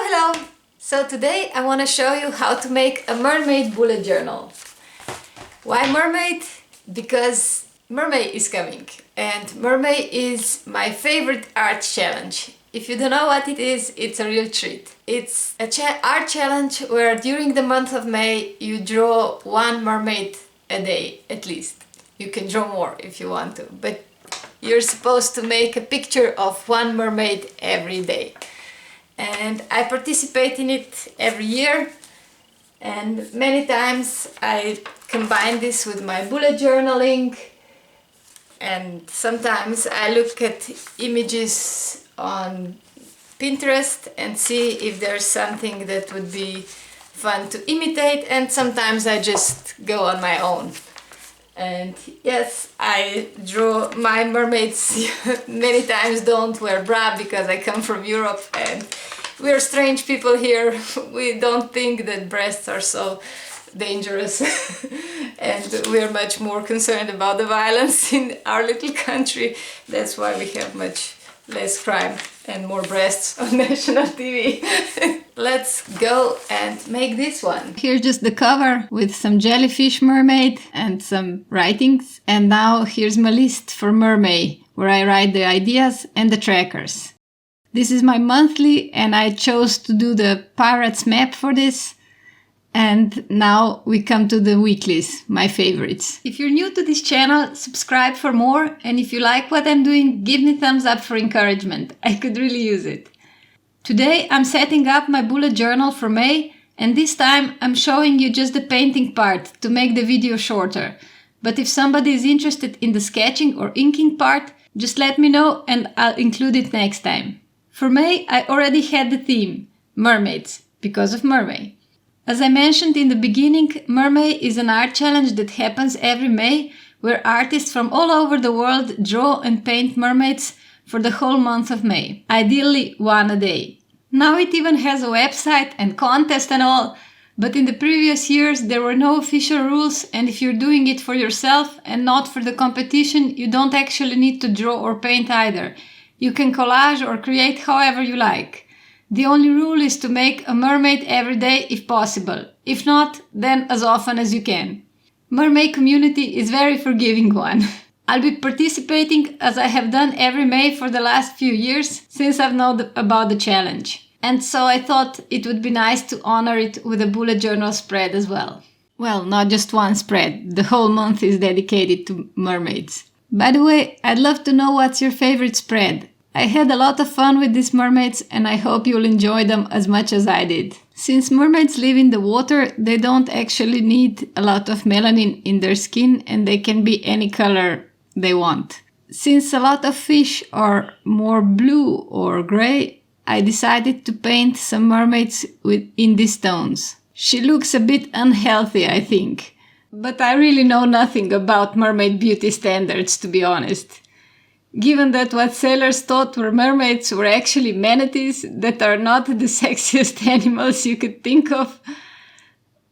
Hello! So today I want to show you how to make a mermaid bullet journal. Why mermaid? Because Mermaid is coming, and Mermaid is my favorite art challenge. If you don't know what it is, it's a real treat. It's a art challenge where during the month of May you draw one mermaid a day at least. You can draw more if you want to, but you're supposed to make a picture of one mermaid every day. And I participate in it every year, and many times I combine this with my bullet journaling, and sometimes I look at images on Pinterest and see if there's something that would be fun to imitate, and sometimes I just go on my own. And yes, I draw my mermaids many times don't wear bra because I come from Europe and we're strange people here. We don't think that breasts are so dangerous and we're much more concerned about the violence in our little country. That's why we have much less crime and more breasts on national TV. Let's go and make this one. Here's just the cover with some jellyfish mermaid and some writings. And now here's my list for Mermaid, where I write the ideas and the trackers. This is my monthly, and I chose to do the pirate's map for this. And now we come to the weeklies, my favorites. If you're new to this channel, subscribe for more. And if you like what I'm doing, give me thumbs up for encouragement. I could really use it. Today I'm setting up my bullet journal for May, and this time I'm showing you just the painting part to make the video shorter. But if somebody is interested in the sketching or inking part, just let me know and I'll include it next time. For May, I already had the theme, mermaids, because of Mermaid. As I mentioned in the beginning, Mermaid is an art challenge that happens every May, where artists from all over the world draw and paint mermaids for the whole month of May, ideally one a day. Now it even has a website and contest and all, but in the previous years there were no official rules, and if you're doing it for yourself and not for the competition, you don't actually need to draw or paint either. You can collage or create however you like. The only rule is to make a mermaid every day if possible. If not, then as often as you can. Mermaid community is very forgiving one. I'll be participating as I have done every May for the last few years since I've known about the challenge. And so I thought it would be nice to honor it with a bullet journal spread as well. Well, not just one spread. The whole month is dedicated to mermaids. By the way, I'd love to know what's your favorite spread. I had a lot of fun with these mermaids, and I hope you'll enjoy them as much as I did. Since mermaids live in the water, they don't actually need a lot of melanin in their skin, and they can be any color they want. Since a lot of fish are more blue or gray, I decided to paint some mermaids in these tones. She looks a bit unhealthy, I think. But I really know nothing about mermaid beauty standards, to be honest. Given that what sailors thought were mermaids were actually manatees that are not the sexiest animals you could think of,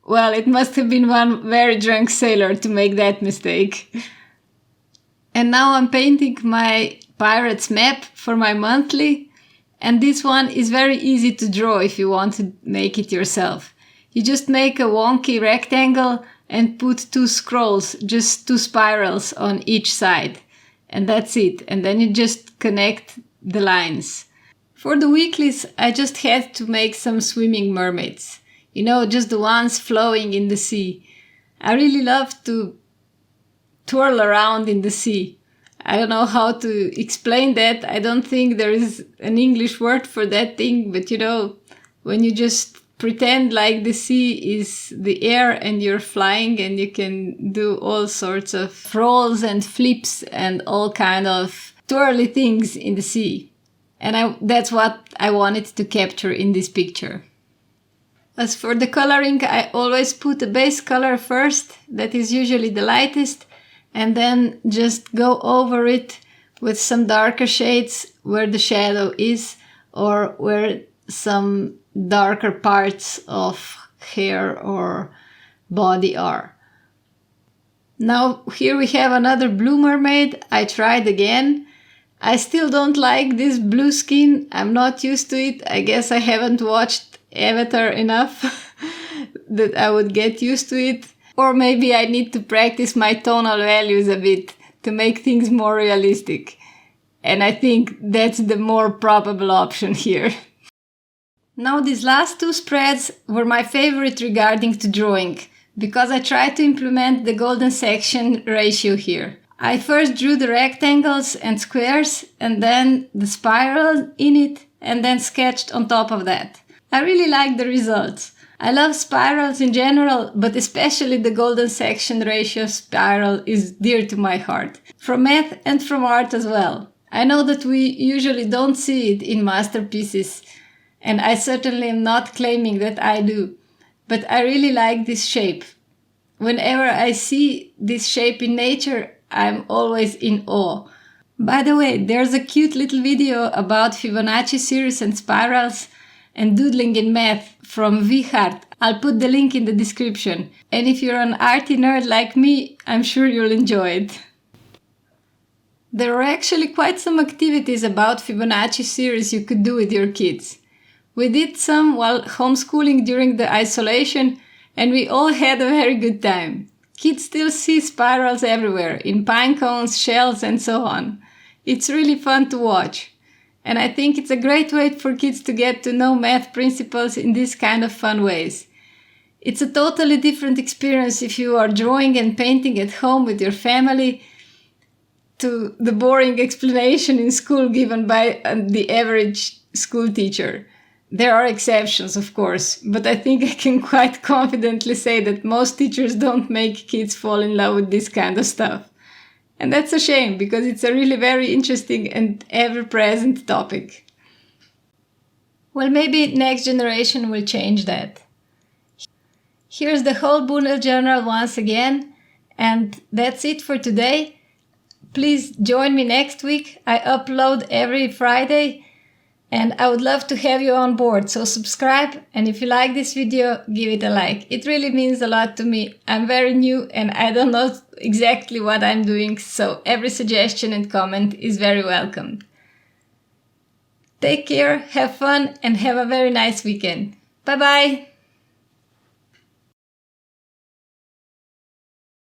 well, it must have been one very drunk sailor to make that mistake. And now I'm painting my pirate's map for my monthly, and this one is very easy to draw if you want to make it yourself. You just make a wonky rectangle and put two scrolls, just two spirals on each side. And that's it. And then you just connect the lines. For the weeklies, I just had to make some swimming mermaids. You know, just the ones flowing in the sea. I really love to twirl around in the sea. I don't know how to explain that. I don't think there is an English word for that thing. But you know, when you just pretend like the sea is the air and you're flying, and you can do all sorts of rolls and flips and all kind of twirly things in the sea. And that's what I wanted to capture in this picture. As for the coloring, I always put a base color first, that is usually the lightest, and then just go over it with some darker shades where the shadow is, or where some darker parts of hair or body are. Now here we have another blue mermaid. I tried again. I still don't like this blue skin. I'm not used to it. I guess I haven't watched Avatar enough that I would get used to it. Or maybe I need to practice my tonal values a bit to make things more realistic. And I think that's the more probable option here. Now these last two spreads were my favorite regarding to drawing, because I tried to implement the golden section ratio here. I first drew the rectangles and squares and then the spiral in it and then sketched on top of that. I really like the results. I love spirals in general, but especially the golden section ratio spiral is dear to my heart. From math and from art as well. I know that we usually don't see it in masterpieces, and I certainly am not claiming that I do. But I really like this shape. Whenever I see this shape in nature, I'm always in awe. By the way, there's a cute little video about Fibonacci series and spirals and doodling in math from Vihart. I'll put the link in the description. And if you're an arty nerd like me, I'm sure you'll enjoy it. There are actually quite some activities about Fibonacci series you could do with your kids. We did some while homeschooling during the isolation, and we all had a very good time. Kids still see spirals everywhere, in pine cones, shells, and so on. It's really fun to watch. And I think it's a great way for kids to get to know math principles in these kind of fun ways. It's a totally different experience if you are drawing and painting at home with your family to the boring explanation in school given by the average school teacher. There are exceptions, of course, but I think I can quite confidently say that most teachers don't make kids fall in love with this kind of stuff. And that's a shame, because it's a really very interesting and ever-present topic. Well, maybe next generation will change that. Here's the whole bullet journal once again, and that's it for today. Please join me next week. I upload every Friday, and I would love to have you on board, so subscribe, and if you like this video, give it a like. It really means a lot to me. I'm very new and I don't know exactly what I'm doing, so every suggestion and comment is very welcome. Take care, have fun, and have a very nice weekend. Bye bye!